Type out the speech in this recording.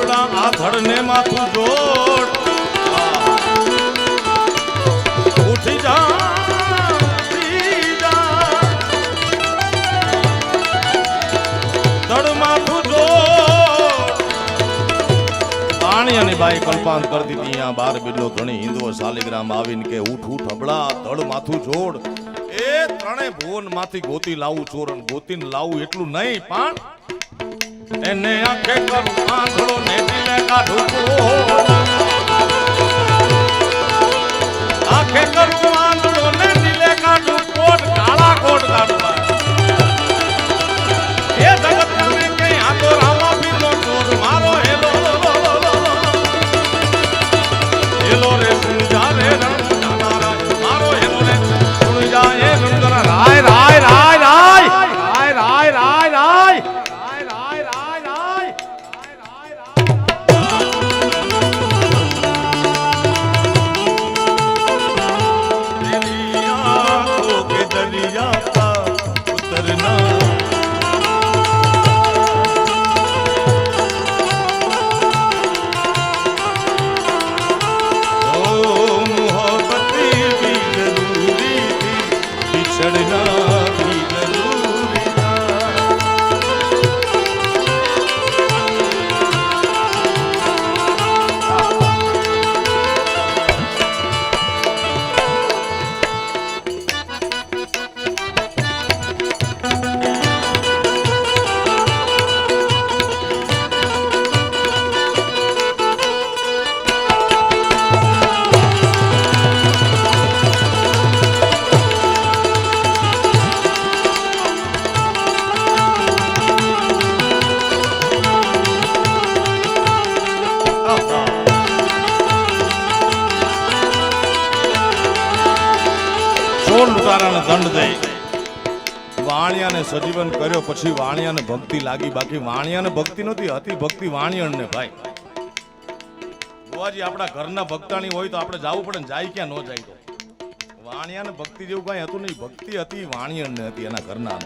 ગરુડા આ ધડને માથું જોડ ઉઠી જા ધડ માથું જોડ પાણી અને બાઈ કલ્પાંત કરતી હતી અહીંયા બાર બિલ્લો ઘણી હિન્દુઓ શાલિગ્રામ આવીને કે ઉઠ ઉઠ હબળા ધડ માથું જોડ એ ત્રણે ભુવન માંથી ગોતી લાવું ચોરણ ગોતીને લાવું એટલું નહીં પણ એને આંખે કરું આંધળો ને દિલે કાઢું આંખે કરું આંધળો ને દિલે કાઢું કોટ કાળા કોટ કાઢવા એ જગત ને કઈ આતો રામા પીનો ચોર મારો હેલો હેલો રે સુજા રે રણ મારો હેલો રે સુન જાય ગંગરા રાય રાય રાય રાય રાય રાય રાય રાય લૂંટારાને દંડ દઈ વાણિયાને સજીવન કર્યો પછી વાણિયાને ભક્તિ લાગી બાકી વાણિયાને ભક્તિ નહોતી હતી ભક્તિ વાણિયણને ભાઈ બુવાજી આપણા ઘરના ભક્તાણી હોય તો આપણે જવું પડે ને જાય ક્યાં ન જાય તો વાણિયાને ભક્તિ જેવું કઈ હતું નહીં ભક્તિ હતી વાણિયણને હતી એના ઘરના